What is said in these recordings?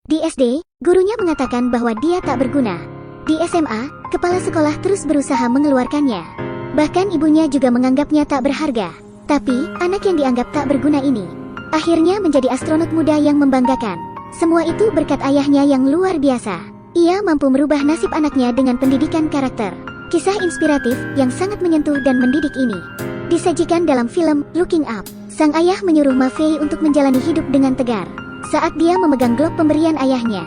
Di SD, gurunya mengatakan bahwa dia tak berguna. Di SMA, kepala sekolah terus berusaha mengeluarkannya. Bahkan ibunya juga menganggapnya tak berharga. Tapi, anak yang dianggap tak berguna ini akhirnya menjadi astronot muda yang membanggakan. Semua itu berkat ayahnya yang luar biasa. Ia mampu merubah nasib anaknya dengan pendidikan karakter. Kisah inspiratif yang sangat menyentuh dan mendidik ini disajikan dalam film Looking Up. Sang ayah menyuruh Ma Fei untuk menjalani hidup dengan tegar. Saat dia memegang glove pemberian ayahnya,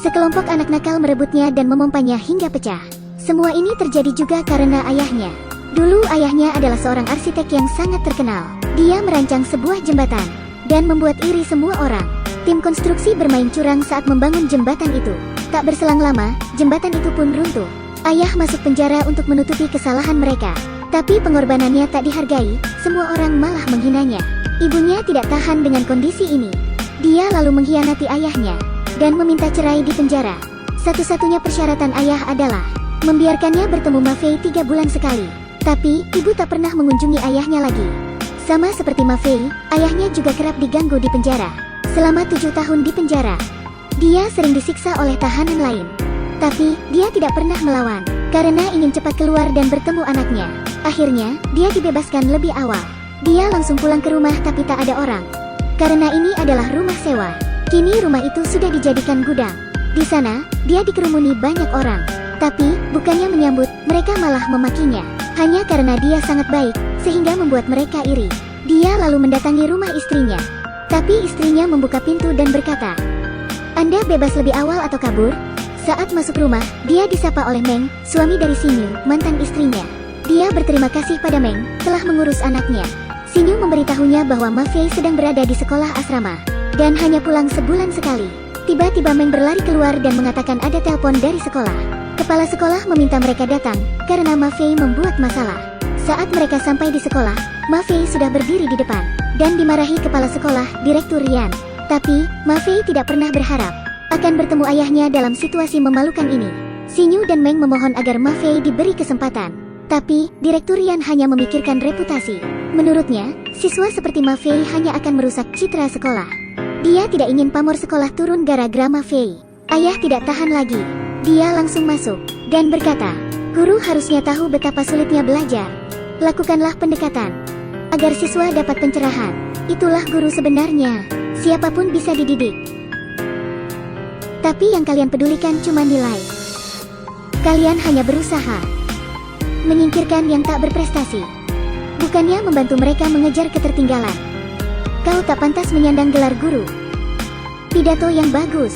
sekelompok anak nakal merebutnya dan memompanya hingga pecah. Semua ini terjadi juga karena ayahnya. Dulu ayahnya adalah seorang arsitek yang sangat terkenal. Dia merancang sebuah jembatan dan membuat iri semua orang. Tim konstruksi bermain curang saat membangun jembatan itu. Tak berselang lama, jembatan itu pun runtuh. Ayah masuk penjara untuk menutupi kesalahan mereka. Tapi pengorbanannya tak dihargai, semua orang malah menghinanya. Ibunya tidak tahan dengan kondisi ini. Dia lalu mengkhianati ayahnya dan meminta cerai di penjara. Satu-satunya persyaratan ayah adalah membiarkannya bertemu Ma Fei 3 bulan sekali. Tapi, ibu tak pernah mengunjungi ayahnya lagi. Sama seperti Ma Fei, ayahnya juga kerap diganggu di penjara. Selama 7 tahun di penjara, dia sering disiksa oleh tahanan lain. Tapi, dia tidak pernah melawan karena ingin cepat keluar dan bertemu anaknya. Akhirnya, dia dibebaskan lebih awal. Dia langsung pulang ke rumah tapi tak ada orang. Karena ini adalah rumah sewa. Kini rumah itu sudah dijadikan gudang. Di sana, dia dikerumuni banyak orang. Tapi, bukannya menyambut, mereka malah memakinya. Hanya karena dia sangat baik, sehingga membuat mereka iri. Dia lalu mendatangi rumah istrinya. Tapi istrinya membuka pintu dan berkata, "Anda bebas lebih awal atau kabur?" Saat masuk rumah, dia disapa oleh Meng, suami dari Xinyu, mantan istrinya. Dia berterima kasih pada Meng, telah mengurus anaknya. Xinyu memberitahunya bahwa Ma Fei sedang berada di sekolah asrama, dan hanya pulang sebulan sekali. Tiba-tiba Meng berlari keluar dan mengatakan ada telepon dari sekolah. Kepala sekolah meminta mereka datang, karena Ma Fei membuat masalah. Saat mereka sampai di sekolah, Ma Fei sudah berdiri di depan, dan dimarahi kepala sekolah, Direktur Yan. Tapi, Ma Fei tidak pernah berharap akan bertemu ayahnya dalam situasi memalukan ini. Xinyu dan Meng memohon agar Ma Fei diberi kesempatan. Tapi, Direktur Yan hanya memikirkan reputasi. Menurutnya, siswa seperti Ma Fei hanya akan merusak citra sekolah. Dia tidak ingin pamor sekolah turun gara-gara Ma Fei. Ayah tidak tahan lagi. Dia langsung masuk dan berkata, "Guru harusnya tahu betapa sulitnya belajar. Lakukanlah pendekatan agar siswa dapat pencerahan. Itulah guru sebenarnya. Siapapun bisa dididik. Tapi yang kalian pedulikan cuma nilai. Kalian hanya berusaha menyingkirkan yang tak berprestasi, bukannya membantu mereka mengejar ketertinggalan. Kau tak pantas menyandang gelar guru." Pidato yang bagus.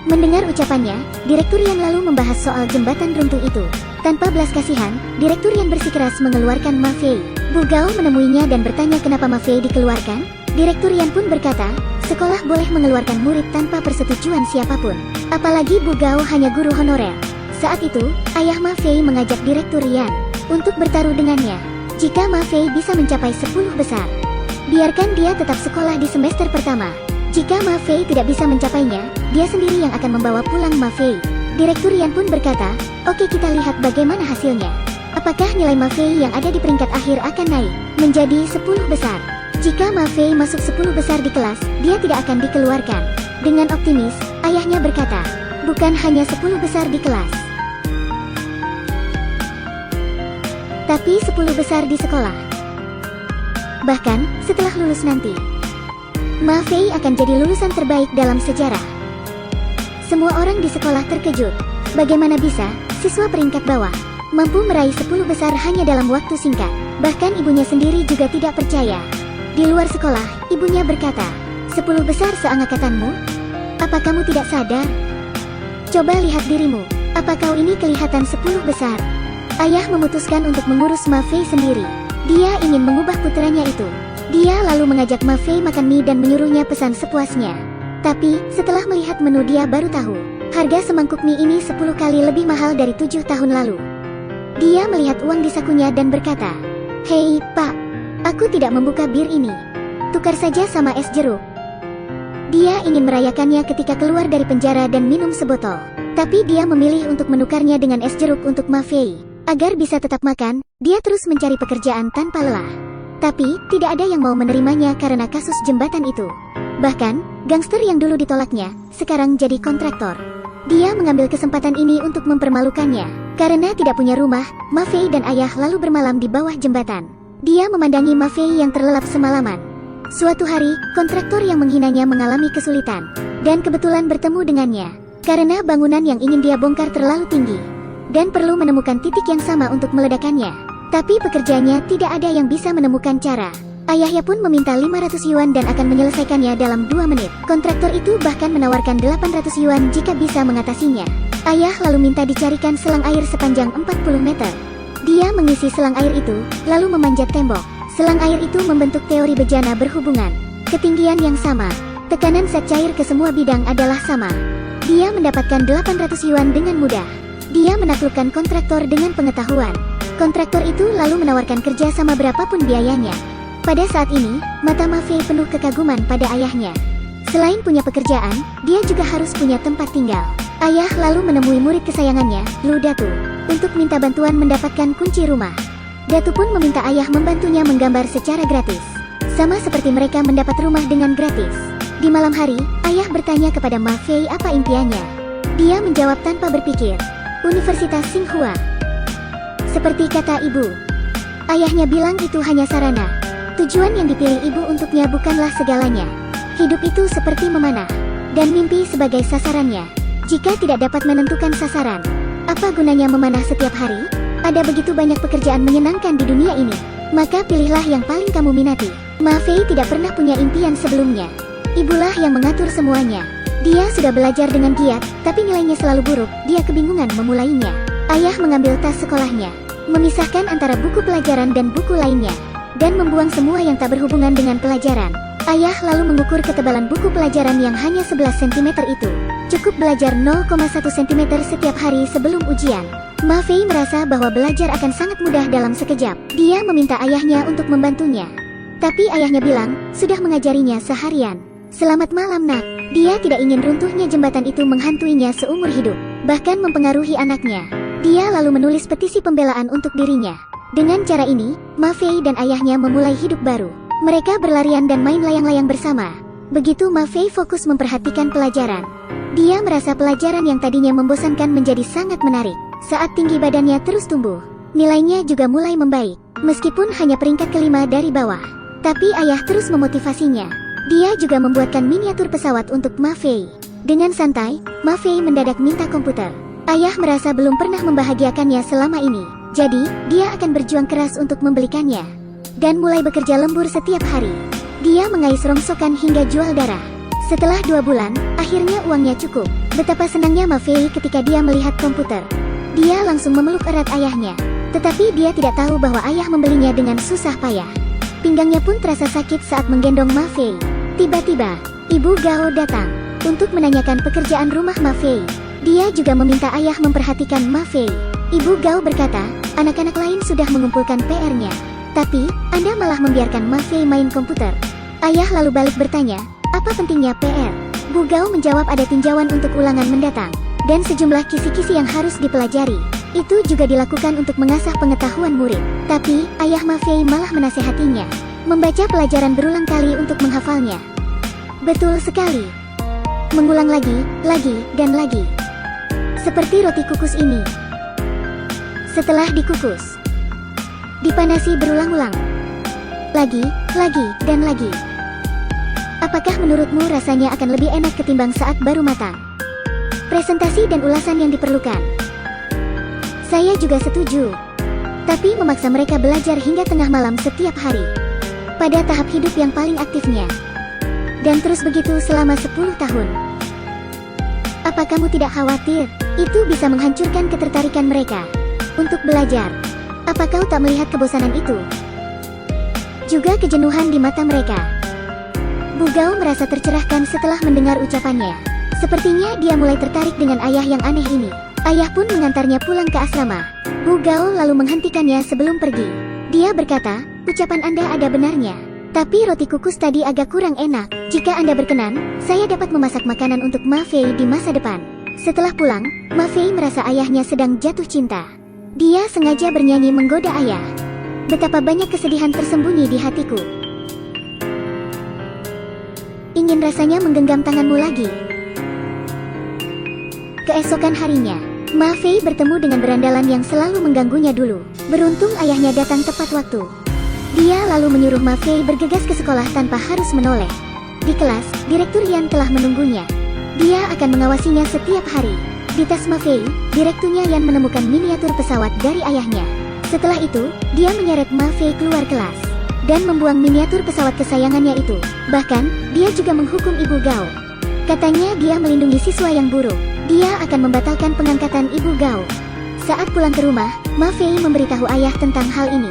Mendengar ucapannya, Direktur Yan lalu membahas soal jembatan runtuh itu. Tanpa belas kasihan, Direktur Yan bersikeras mengeluarkan Ma Fei. Bu Gao menemuinya dan bertanya kenapa Ma Fei dikeluarkan. Direktur Yan pun berkata, sekolah boleh mengeluarkan murid tanpa persetujuan siapapun. Apalagi Bu Gao hanya guru honorer. Saat itu, ayah Ma Fei mengajak Direktur Yan untuk bertaruh dengannya. Jika Ma Fei bisa mencapai 10 besar, biarkan dia tetap sekolah di semester pertama. Jika Ma Fei tidak bisa mencapainya, dia sendiri yang akan membawa pulang Ma Fei. Direktur Yan pun berkata, "Oke, kita lihat bagaimana hasilnya. Apakah nilai Ma Fei yang ada di peringkat akhir akan naik menjadi 10 besar? Jika Ma Fei masuk 10 besar di kelas, dia tidak akan dikeluarkan." Dengan optimis, ayahnya berkata, "Bukan hanya 10 besar di kelas, tapi 10 besar di sekolah. Bahkan, setelah lulus nanti, Ma Fei akan jadi lulusan terbaik dalam sejarah." Semua orang di sekolah terkejut. Bagaimana bisa siswa peringkat bawah mampu meraih 10 besar hanya dalam waktu singkat? Bahkan ibunya sendiri juga tidak percaya. Di luar sekolah, ibunya berkata, "10 besar seangkatanmu? Apa kamu tidak sadar? Coba lihat dirimu. Apa kau ini kelihatan 10 besar?" Ayah memutuskan untuk mengurus Ma Fei sendiri. Dia ingin mengubah putranya itu. Dia lalu mengajak Ma Fei makan mie dan menyuruhnya pesan sepuasnya. Tapi, setelah melihat menu dia baru tahu, harga semangkuk mie ini 10 kali lebih mahal dari 7 tahun lalu. Dia melihat uang di sakunya dan berkata, "Hei, Pak, aku tidak membuka bir ini. Tukar saja sama es jeruk." Dia ingin merayakannya ketika keluar dari penjara dan minum sebotol. Tapi dia memilih untuk menukarnya dengan es jeruk untuk Ma Fei. Agar bisa tetap makan, dia terus mencari pekerjaan tanpa lelah. Tapi, tidak ada yang mau menerimanya karena kasus jembatan itu. Bahkan, Gangster yang dulu ditolaknya, sekarang jadi kontraktor. Dia mengambil kesempatan ini untuk mempermalukannya. Karena tidak punya rumah, Ma Fei dan ayah lalu bermalam di bawah jembatan. Dia memandangi Ma Fei yang terlelap semalaman. Suatu hari, kontraktor yang menghinanya mengalami kesulitan. Dan kebetulan bertemu dengannya. Karena bangunan yang ingin dia bongkar terlalu tinggi. Dan perlu menemukan titik yang sama untuk meledakannya. Tapi pekerjanya tidak ada yang bisa menemukan cara. Ayahnya pun meminta 500 yuan dan akan menyelesaikannya dalam 2 menit. Kontraktor itu bahkan menawarkan 800 yuan jika bisa mengatasinya. Ayah lalu minta dicarikan selang air sepanjang 40 meter. Dia mengisi selang air itu, lalu memanjat tembok. Selang air itu membentuk teori bejana berhubungan. Ketinggian yang sama. Tekanan zat cair ke semua bidang adalah sama. Dia mendapatkan 800 yuan dengan mudah. Dia menaklukkan kontraktor dengan pengetahuan. Kontraktor itu lalu menawarkan kerja sama berapapun biayanya. Pada saat ini, mata Ma Fei penuh kekaguman pada ayahnya. Selain punya pekerjaan, dia juga harus punya tempat tinggal. Ayah lalu menemui murid kesayangannya, Lu Datu, untuk minta bantuan mendapatkan kunci rumah. Datu pun meminta ayah membantunya menggambar secara gratis. Sama seperti mereka mendapat rumah dengan gratis. Di malam hari, ayah bertanya kepada Ma Fei apa impiannya. Dia menjawab tanpa berpikir, Universitas Tsinghua. Seperti kata ibu. Ayahnya bilang itu hanya sarana. Tujuan yang dipilih ibu untuknya bukanlah segalanya. Hidup itu seperti memanah, dan mimpi sebagai sasarannya. Jika tidak dapat menentukan sasaran, apa gunanya memanah setiap hari? Ada begitu banyak pekerjaan menyenangkan di dunia ini. Maka pilihlah yang paling kamu minati. Ma Fei tidak pernah punya impian sebelumnya. Ibulah yang mengatur semuanya. Dia sudah belajar dengan giat, tapi nilainya selalu buruk. Dia kebingungan memulainya. Ayah mengambil tas sekolahnya, memisahkan antara buku pelajaran dan buku lainnya, dan membuang semua yang tak berhubungan dengan pelajaran. Ayah lalu mengukur ketebalan buku pelajaran yang hanya 11 cm itu. Cukup belajar 0,1 cm setiap hari sebelum ujian. Ma Fei merasa bahwa belajar akan sangat mudah dalam sekejap. Dia meminta ayahnya untuk membantunya. Tapi ayahnya bilang, sudah mengajarinya seharian. Selamat malam nak. Dia tidak ingin runtuhnya jembatan itu menghantuinya seumur hidup, bahkan mempengaruhi anaknya. Dia lalu menulis petisi pembelaan untuk dirinya. Dengan cara ini, Ma Fei dan ayahnya memulai hidup baru. Mereka berlarian dan main layang-layang bersama. Begitu Ma Fei fokus memperhatikan pelajaran. Dia merasa pelajaran yang tadinya membosankan menjadi sangat menarik. Saat tinggi badannya terus tumbuh, nilainya juga mulai membaik. Meskipun hanya peringkat kelima dari bawah. Tapi ayah terus memotivasinya. Dia juga membuatkan miniatur pesawat untuk Ma Fei. Dengan santai, Ma Fei mendadak minta komputer. Ayah merasa belum pernah membahagiakannya selama ini. Jadi, dia akan berjuang keras untuk membelikannya. Dan mulai bekerja lembur setiap hari. Dia mengais rongsokan hingga jual darah. Setelah 2 bulan, akhirnya uangnya cukup. Betapa senangnya Ma Fei ketika dia melihat komputer. Dia langsung memeluk erat ayahnya. Tetapi dia tidak tahu bahwa ayah membelinya dengan susah payah. Pinggangnya pun terasa sakit saat menggendong Ma Fei. Tiba-tiba, Ibu Gao datang untuk menanyakan pekerjaan rumah Ma Fei. Dia juga meminta ayah memperhatikan Ma Fei. Ibu Gao berkata, anak-anak lain sudah mengumpulkan PR-nya. Tapi, Anda malah membiarkan Ma Fei main komputer. Ayah lalu balik bertanya, apa pentingnya PR? Bu Gao menjawab ada tinjauan untuk ulangan mendatang. Dan sejumlah kisi-kisi yang harus dipelajari. Itu juga dilakukan untuk mengasah pengetahuan murid. Tapi, ayah Ma Fei malah menasehatinya. Membaca pelajaran berulang kali untuk menghafalnya. Betul sekali. Mengulang lagi, dan lagi. Seperti roti kukus ini. Setelah dikukus, dipanasi berulang-ulang. Lagi, dan lagi. Apakah menurutmu rasanya akan lebih enak ketimbang saat baru matang? Presentasi dan ulasan yang diperlukan. Saya juga setuju. Tapi memaksa mereka belajar hingga tengah malam setiap hari. Pada tahap hidup yang paling aktifnya. Dan terus begitu selama 10 tahun. Apa kamu tidak khawatir? Itu bisa menghancurkan ketertarikan mereka untuk belajar. Apa kau tak melihat kebosanan itu? Juga kejenuhan di mata mereka. Bu Gao merasa tercerahkan setelah mendengar ucapannya. Sepertinya dia mulai tertarik dengan ayah yang aneh ini. Ayah pun mengantarnya pulang ke asrama. Bu Gao lalu menghentikannya sebelum pergi. Dia berkata, ucapan Anda ada benarnya. Tapi roti kukus tadi agak kurang enak. Jika Anda berkenan, saya dapat memasak makanan untuk Ma Fei di masa depan. Setelah pulang, Ma Fei merasa ayahnya sedang jatuh cinta. Dia sengaja bernyanyi menggoda ayah. Betapa banyak kesedihan tersembunyi di hatiku. ingin rasanya menggenggam tanganmu lagi. Keesokan harinya, Ma Fei bertemu dengan berandalan yang selalu mengganggunya dulu. Beruntung ayahnya datang tepat waktu. Dia lalu menyuruh Ma Fei bergegas ke sekolah tanpa harus menoleh. Di kelas, Direktur Yan telah menunggunya. Dia akan mengawasinya setiap hari. Di tas Ma Fei, Direkturnya Yan menemukan miniatur pesawat dari ayahnya. Setelah itu, dia menyeret Ma Fei keluar kelas dan membuang miniatur pesawat kesayangannya itu. Bahkan, dia juga menghukum Ibu Gao. Katanya dia melindungi siswa yang buruk. Dia akan membatalkan pengangkatan Ibu Gao. Saat pulang ke rumah, Ma Fei memberitahu ayah tentang hal ini.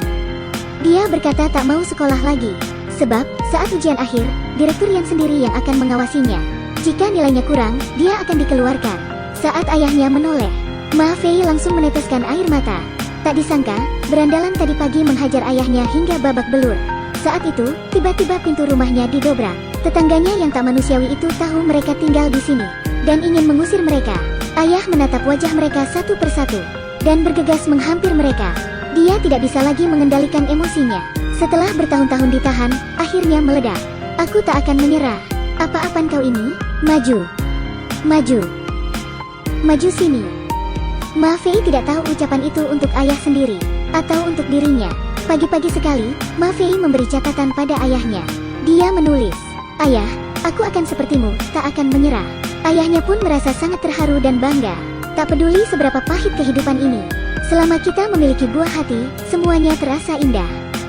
Dia berkata tak mau sekolah lagi, sebab saat ujian akhir, Direktur Yan sendiri yang akan mengawasinya. Jika nilainya kurang, dia akan dikeluarkan. Saat ayahnya menoleh, Ma Fei langsung meneteskan air mata. Tak disangka, berandalan tadi pagi menghajar ayahnya hingga babak belur. Saat itu, tiba-tiba pintu rumahnya didobrak. Tetangganya yang tak manusiawi itu tahu mereka tinggal di sini dan ingin mengusir mereka. Ayah menatap wajah mereka satu persatu dan bergegas menghampir mereka. Dia tidak bisa lagi mengendalikan emosinya. Setelah bertahun-tahun ditahan, akhirnya meledak. Aku tak akan menyerah. Apa-apaan kau ini? Maju. Maju. Maju sini. Ma Fei tidak tahu ucapan itu untuk ayah sendiri atau untuk dirinya. Pagi-pagi sekali, Ma Fei memberi catatan pada ayahnya. Dia menulis, "Ayah, aku akan sepertimu, tak akan menyerah." Ayahnya pun merasa sangat terharu dan bangga. Tak peduli seberapa pahit kehidupan ini, selama kita memiliki buah hati, semuanya terasa indah.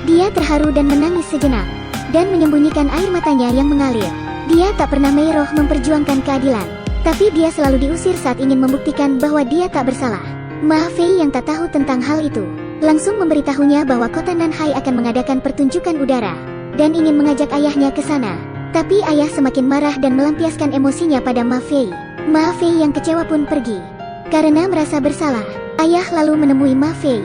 Dia terharu dan menangis sejenak, dan menyembunyikan air matanya yang mengalir. Dia tak pernah meroh memperjuangkan keadilan, tapi dia selalu diusir saat ingin membuktikan bahwa dia tak bersalah. Ma Fei yang tak tahu tentang hal itu, langsung memberitahunya bahwa kota Nanhai akan mengadakan pertunjukan udara, dan ingin mengajak ayahnya ke sana. Tapi ayah semakin marah dan melampiaskan emosinya pada Ma Fei. Ma Fei yang kecewa pun pergi. Karena merasa bersalah, ayah lalu menemui Ma Fei.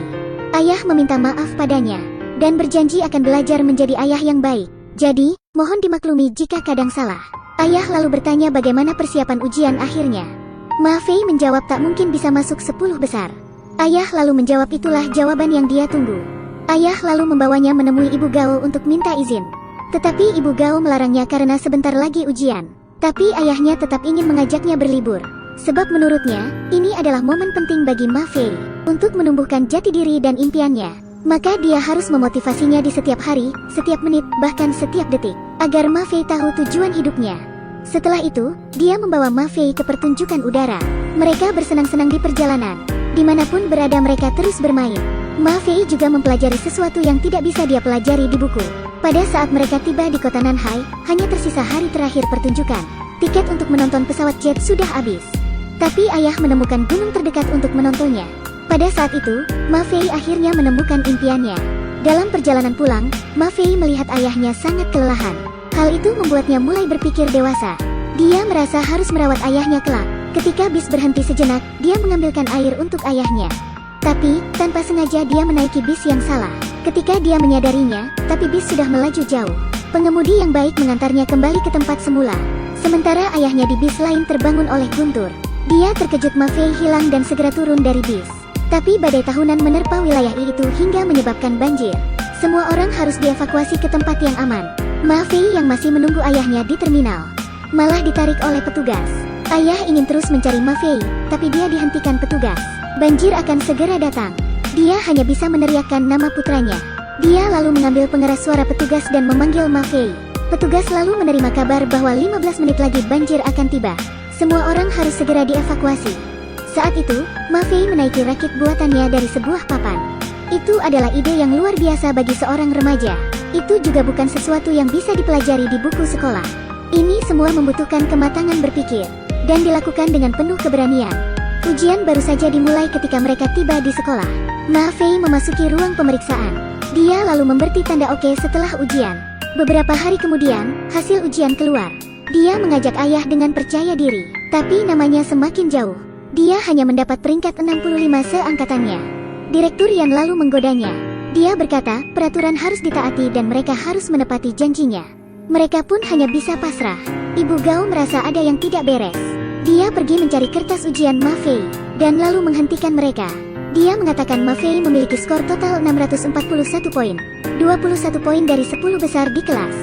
Ayah meminta maaf padanya, dan berjanji akan belajar menjadi ayah yang baik. Jadi, mohon dimaklumi jika kadang salah. Ayah lalu bertanya bagaimana persiapan ujian akhirnya. Ma Fei menjawab tak mungkin bisa masuk 10 besar. Ayah lalu menjawab itulah jawaban yang dia tunggu. Ayah lalu membawanya menemui Ibu Gao untuk minta izin. Tetapi Ibu Gao melarangnya karena sebentar lagi ujian. Tapi ayahnya tetap ingin mengajaknya berlibur. Sebab menurutnya, ini adalah momen penting bagi Ma Fei untuk menumbuhkan jati diri dan impiannya. Maka dia harus memotivasinya di setiap hari, setiap menit, bahkan setiap detik, agar Ma Fei tahu tujuan hidupnya. Setelah itu, dia membawa Ma Fei ke pertunjukan udara. Mereka bersenang-senang di perjalanan. Dimanapun berada mereka terus bermain. Ma Fei juga mempelajari sesuatu yang tidak bisa dia pelajari di buku. Pada saat mereka tiba di kota Nanhai, hanya tersisa hari terakhir pertunjukan. Tiket untuk menonton pesawat jet sudah habis. Tapi ayah menemukan gunung terdekat untuk menontonnya. Pada saat itu, Ma Fei akhirnya menemukan impiannya. Dalam perjalanan pulang, Ma Fei melihat ayahnya sangat kelelahan. Hal itu membuatnya mulai berpikir dewasa. Dia merasa harus merawat ayahnya kelak. Ketika bis berhenti sejenak, dia mengambilkan air untuk ayahnya. Tapi, tanpa sengaja dia menaiki bis yang salah. Ketika dia menyadarinya, tapi bis sudah melaju jauh. Pengemudi yang baik mengantarnya kembali ke tempat semula. Sementara ayahnya di bis lain terbangun oleh guntur. Dia terkejut Ma Fei hilang dan segera turun dari bis. Tapi badai tahunan menerpa wilayah itu hingga menyebabkan banjir. Semua orang harus dievakuasi ke tempat yang aman. Ma Fei yang masih menunggu ayahnya di terminal malah ditarik oleh petugas. Ayah ingin terus mencari Ma Fei, tapi dia dihentikan petugas. Banjir akan segera datang. Dia hanya bisa meneriakkan nama putranya. Dia lalu mengambil pengeras suara petugas dan memanggil Ma Fei. Petugas lalu menerima kabar bahwa 15 menit lagi banjir akan tiba. Semua orang harus segera dievakuasi. Saat itu, Ma Fei menaiki rakit buatannya dari sebuah papan. Itu adalah ide yang luar biasa bagi seorang remaja. Itu juga bukan sesuatu yang bisa dipelajari di buku sekolah. Ini semua membutuhkan kematangan berpikir, dan dilakukan dengan penuh keberanian. Ujian baru saja dimulai ketika mereka tiba di sekolah. Ma Fei memasuki ruang pemeriksaan. Dia lalu memberi tanda oke setelah ujian. Beberapa hari kemudian, hasil ujian keluar. Dia mengajak ayah dengan percaya diri, tapi namanya semakin jauh. Dia hanya mendapat peringkat 65 seangkatannya. Direktur Yan lalu menggodanya. Dia berkata, peraturan harus ditaati dan mereka harus menepati janjinya. Mereka pun hanya bisa pasrah. Ibu Gao merasa ada yang tidak beres. Dia pergi mencari kertas ujian Ma Fei, dan lalu menghentikan mereka. Dia mengatakan Ma Fei memiliki skor total 641 poin. 21 poin dari 10 besar di kelas.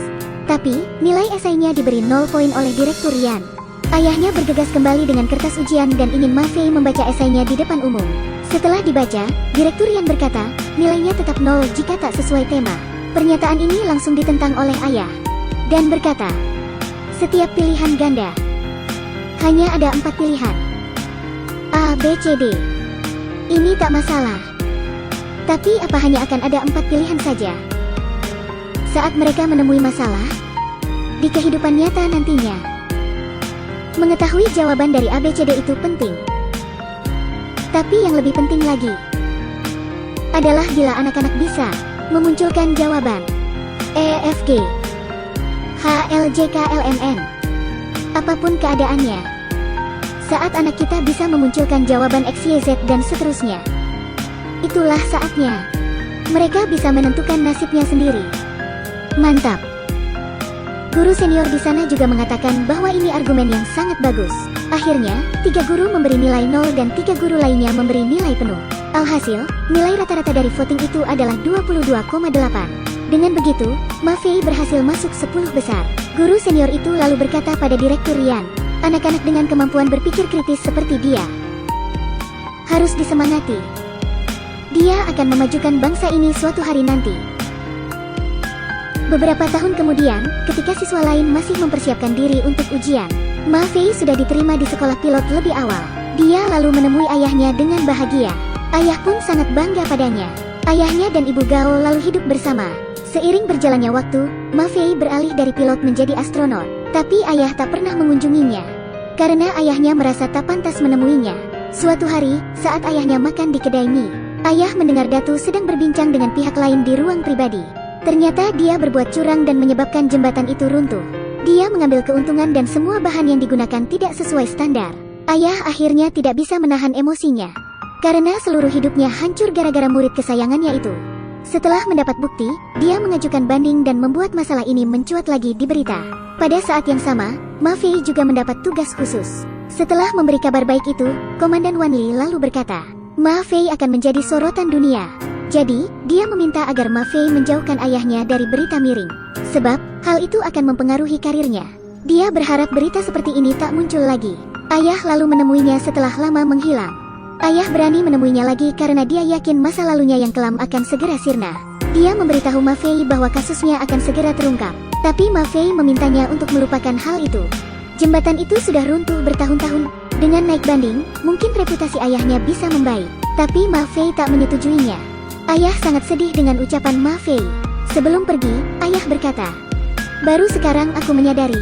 Tapi, nilai esainya diberi 0 poin oleh Direktur Yan. Ayahnya bergegas kembali dengan kertas ujian dan ingin Ma Fei membaca esainya di depan umum. Setelah dibaca, Direktur Yan berkata, nilainya tetap 0 jika tak sesuai tema. Pernyataan ini langsung ditentang oleh ayah. Dan berkata, setiap pilihan ganda. Hanya ada 4 pilihan. A, B, C, D. Ini tak masalah. Tapi apa hanya akan ada 4 pilihan saja? Saat mereka menemui masalah di kehidupan nyata nantinya, mengetahui jawaban dari A, B, C, D itu penting. Tapi yang lebih penting lagi adalah bila anak-anak bisa memunculkan jawaban E, F, G, H, L, J, K, L, M, N. Apapun keadaannya, saat anak kita bisa memunculkan jawaban X, Y, Z dan seterusnya, itulah saatnya mereka bisa menentukan nasibnya sendiri. Mantap. Guru senior di sana juga mengatakan bahwa ini argumen yang sangat bagus. Akhirnya, 3 guru memberi nilai 0 dan 3 guru lainnya memberi nilai penuh. Alhasil, nilai rata-rata dari voting itu adalah 22,8. Dengan begitu, Ma Fei berhasil masuk 10 besar. Guru senior itu lalu berkata pada Direktur Yan, anak-anak dengan kemampuan berpikir kritis seperti dia harus disemangati. Dia akan memajukan bangsa ini suatu hari nanti. Beberapa tahun kemudian, ketika siswa lain masih mempersiapkan diri untuk ujian, Ma Fei sudah diterima di sekolah pilot lebih awal. Dia lalu menemui ayahnya dengan bahagia. Ayah pun sangat bangga padanya. Ayahnya dan ibu Gao lalu hidup bersama. Seiring berjalannya waktu, Ma Fei beralih dari pilot menjadi astronot. Tapi ayah tak pernah mengunjunginya, karena ayahnya merasa tak pantas menemuinya. Suatu hari, saat ayahnya makan di kedai mie, ayah mendengar Datu sedang berbincang dengan pihak lain di ruang pribadi. Ternyata dia berbuat curang dan menyebabkan jembatan itu runtuh. Dia mengambil keuntungan dan semua bahan yang digunakan tidak sesuai standar. Ayah akhirnya tidak bisa menahan emosinya, karena seluruh hidupnya hancur gara-gara murid kesayangannya itu. Setelah mendapat bukti, dia mengajukan banding dan membuat masalah ini mencuat lagi di berita. Pada saat yang sama, Ma Fei juga mendapat tugas khusus. Setelah memberi kabar baik itu, Komandan Wan Li lalu berkata, Ma Fei akan menjadi sorotan dunia. Jadi, dia meminta agar Ma Fei menjauhkan ayahnya dari berita miring, sebab hal itu akan mempengaruhi karirnya. Dia berharap berita seperti ini tak muncul lagi. Ayah lalu menemuinya setelah lama menghilang. Ayah berani menemuinya lagi karena dia yakin masa lalunya yang kelam akan segera sirna. Dia memberitahu Ma Fei bahwa kasusnya akan segera terungkap. Tapi Ma Fei memintanya untuk melupakan hal itu. Jembatan itu sudah runtuh bertahun-tahun. Dengan naik banding, mungkin reputasi ayahnya bisa membaik. Tapi Ma Fei tak menyetujuinya. Ayah sangat sedih dengan ucapan Ma Fei. Sebelum pergi, ayah berkata, baru sekarang aku menyadari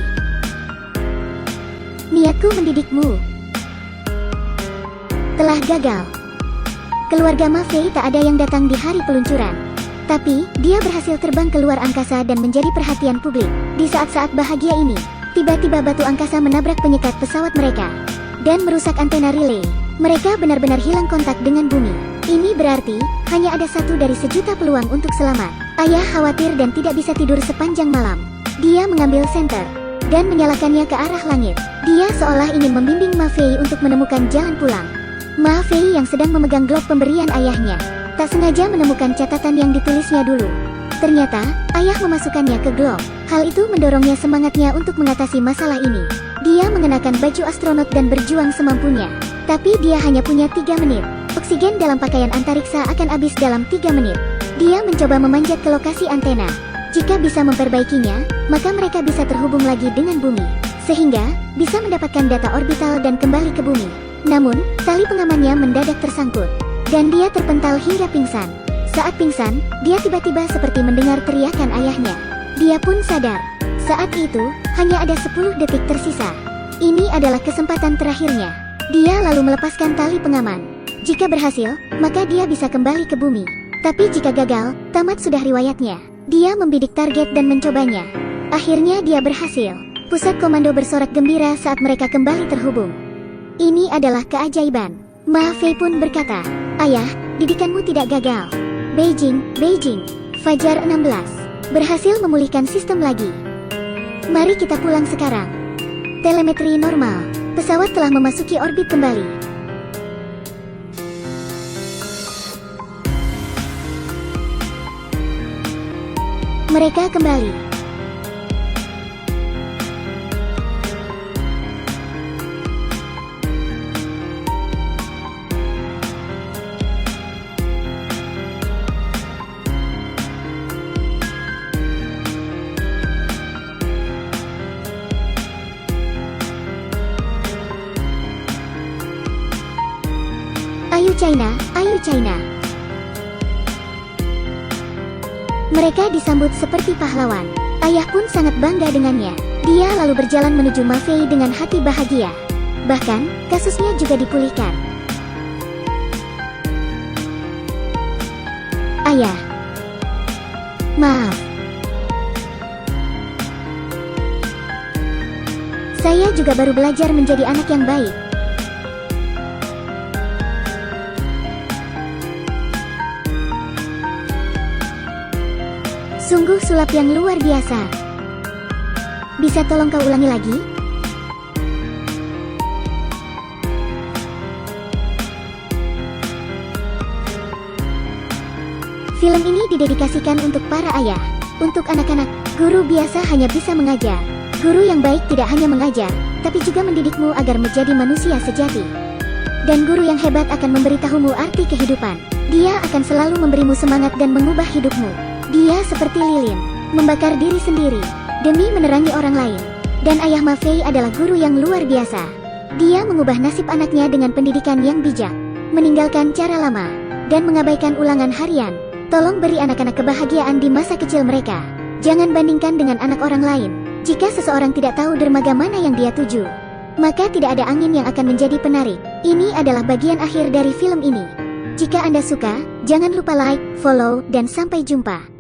niatku mendidikmu telah gagal. Keluarga Ma Fei tak ada yang datang di hari peluncuran. Tapi, dia berhasil terbang keluar angkasa dan menjadi perhatian publik. Di saat-saat bahagia ini, tiba-tiba batu angkasa menabrak penyekat pesawat mereka dan merusak antena relay. Mereka benar-benar hilang kontak dengan bumi. Ini berarti, hanya ada 1 dari sejuta peluang untuk selamat. Ayah khawatir dan tidak bisa tidur sepanjang malam. Dia mengambil senter dan menyalakannya ke arah langit. Dia seolah ingin membimbing Ma Fei untuk menemukan jalan pulang. Ma Fei yang sedang memegang globe pemberian ayahnya, tak sengaja menemukan catatan yang ditulisnya dulu. Ternyata, ayah memasukkannya ke globe. Hal itu mendorongnya semangatnya untuk mengatasi masalah ini. Dia mengenakan baju astronot dan berjuang semampunya. Tapi dia hanya punya 3 menit. Oksigen dalam pakaian antariksa akan habis dalam 3 menit. Dia mencoba memanjat ke lokasi antena. Jika bisa memperbaikinya, maka mereka bisa terhubung lagi dengan bumi, sehingga bisa mendapatkan data orbital dan kembali ke bumi. Namun, tali pengamannya mendadak tersangkut, dan dia terpental hingga pingsan. Saat pingsan, dia tiba-tiba seperti mendengar teriakan ayahnya. Dia pun sadar. Saat itu, hanya ada 10 detik tersisa. Ini adalah kesempatan terakhirnya. Dia lalu melepaskan tali pengaman. Jika berhasil, maka dia bisa kembali ke bumi. Tapi jika gagal, tamat sudah riwayatnya. Dia membidik target dan mencobanya. Akhirnya dia berhasil. Pusat komando bersorak gembira saat mereka kembali terhubung. Ini adalah keajaiban. Ma Fei pun berkata, ayah, didikanmu tidak gagal. Beijing, Beijing. Fajar 16. Berhasil memulihkan sistem lagi. Mari kita pulang sekarang. Telemetri normal. Pesawat telah memasuki orbit kembali. Mereka kembali. China, ayo China. Mereka disambut seperti pahlawan. Ayah pun sangat bangga dengannya. Dia lalu berjalan menuju Ma Fei dengan hati bahagia. Bahkan, kasusnya juga dipulihkan. Ayah. Maaf. Saya juga baru belajar menjadi anak yang baik. Sungguh sulap yang luar biasa. Bisa tolong kau ulangi lagi? Film ini didedikasikan untuk para ayah. Untuk anak-anak, guru biasa hanya bisa mengajar. Guru yang baik tidak hanya mengajar, tapi juga mendidikmu agar menjadi manusia sejati. Dan guru yang hebat akan memberitahumu arti kehidupan. Dia akan selalu memberimu semangat dan mengubah hidupmu. Dia seperti lilin, membakar diri sendiri, demi menerangi orang lain. Dan ayah Ma Fei adalah guru yang luar biasa. Dia mengubah nasib anaknya dengan pendidikan yang bijak, meninggalkan cara lama, dan mengabaikan ulangan harian. Tolong beri anak-anak kebahagiaan di masa kecil mereka. Jangan bandingkan dengan anak orang lain. Jika seseorang tidak tahu dermaga mana yang dia tuju, maka tidak ada angin yang akan menjadi penarik. Ini adalah bagian akhir dari film ini. Jika Anda suka, jangan lupa like, follow, dan sampai jumpa.